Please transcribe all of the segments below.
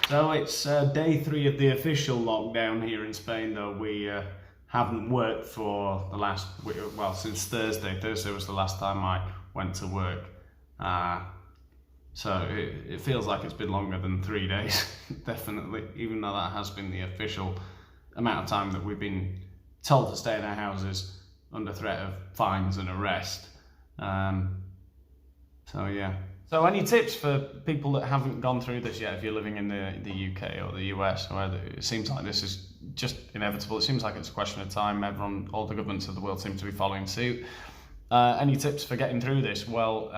So it's day 3 of the official lockdown here in Spain, though we haven't worked for the last, well, since Thursday. Thursday was the last time I went to work. So it feels like it's been longer than 3 days, definitely, even though that has been the official amount of time that we've been told to stay in our houses under threat of fines and arrest. So yeah. So any tips for people that haven't gone through this yet, if you're living in the UK or the US, where it seems like this is just inevitable, it seems like it's a question of time, all the governments of the world seem to be following suit. Any tips for getting through this? Well,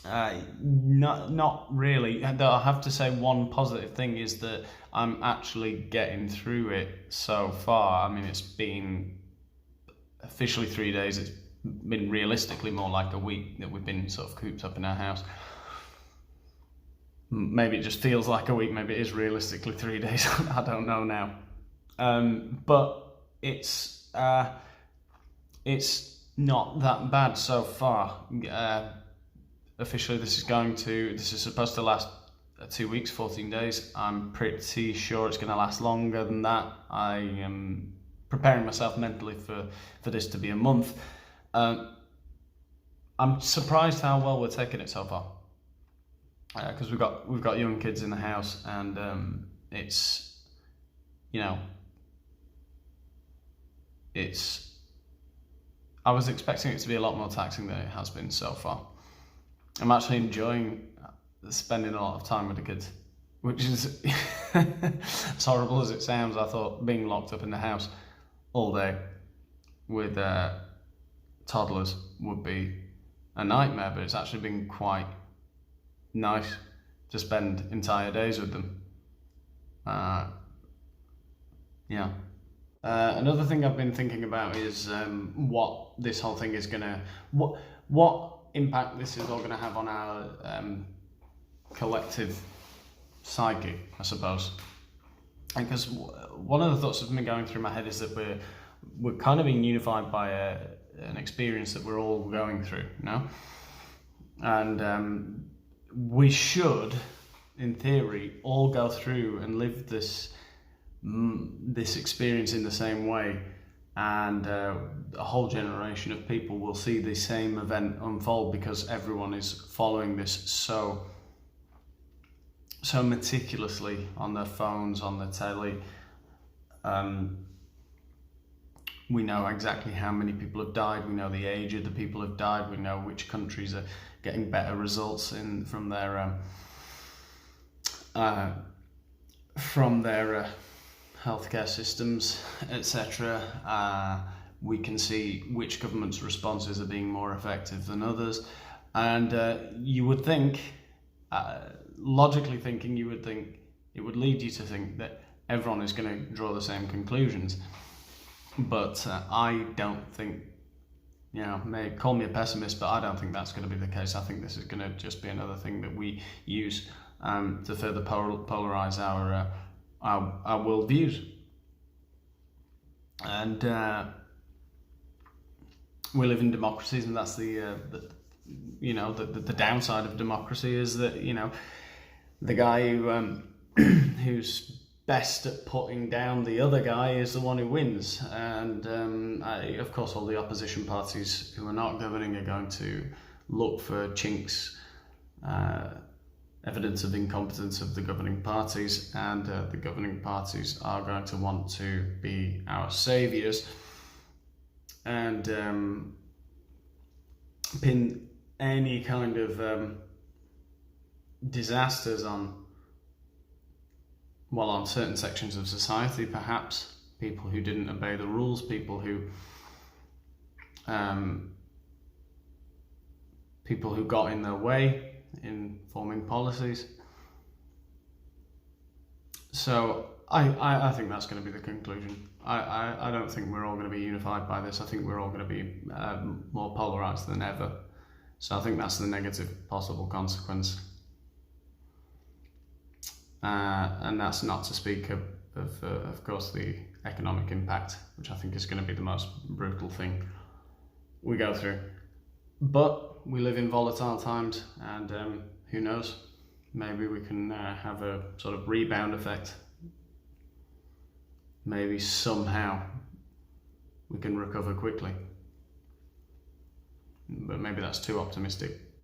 not really. Though I have to say one positive thing is that I'm actually getting through it so far. I mean, it's been officially 3 days, it's been realistically more like a week that we've been sort of cooped up in our house. Maybe it just feels like a week, maybe it is realistically 3 days, I don't know now. But it's not that bad so far. Officially this is supposed to last 2 weeks, 14 days. I'm pretty sure it's going to last longer than that. I am preparing myself mentally for this to be a month. I'm surprised how well we're taking it so far, because we've got young kids in the house, and it's, you know, I was expecting it to be a lot more taxing than it has been so far. I'm actually enjoying spending a lot of time with the kids, which is as horrible as it sounds. I thought being locked up in the house all day with toddlers would be a nightmare, but it's actually been quite nice to spend entire days with them. Another thing I've been thinking about is what this whole thing is what impact this is all gonna have on our collective psyche, I suppose. Because one of the thoughts that's been going through my head is that we're kind of being unified by an experience that we're all going through, you know? And we should, in theory, all go through and live this experience in the same way, and a whole generation of people will see the same event unfold because everyone is following this so meticulously on their phones, on the telly. We know exactly how many people have died, we know the age of the people who have died, we know which countries are getting better results from their healthcare systems, etc. We can see which government's responses are being more effective than others, and you would think, logically thinking, you would think it would lead you to think that everyone is going to draw the same conclusions. But I don't think, may call me a pessimist, but I don't think that's going to be the case. I think this is going to just be another thing that we use to further polarize our worldviews. And we live in democracies, and that's the downside of democracy is that, the guy who's best at putting down the other guy is the one who wins. And of course all the opposition parties who are not governing are going to look for chinks, evidence of incompetence of the governing parties, and the governing parties are going to want to be our saviours and pin any kind of disasters on certain sections of society, perhaps people who didn't obey the rules, people who got in their way in forming policies. So I think that's going to be the conclusion. I don't think we're all going to be unified by this. I think we're all going to be more polarized than ever. So I think that's the negative possible consequence. And that's not to speak of course, the economic impact, which I think is going to be the most brutal thing we go through. But we live in volatile times, and who knows? maybe we can have a sort of rebound effect. Maybe somehow we can recover quickly. But maybe that's too optimistic.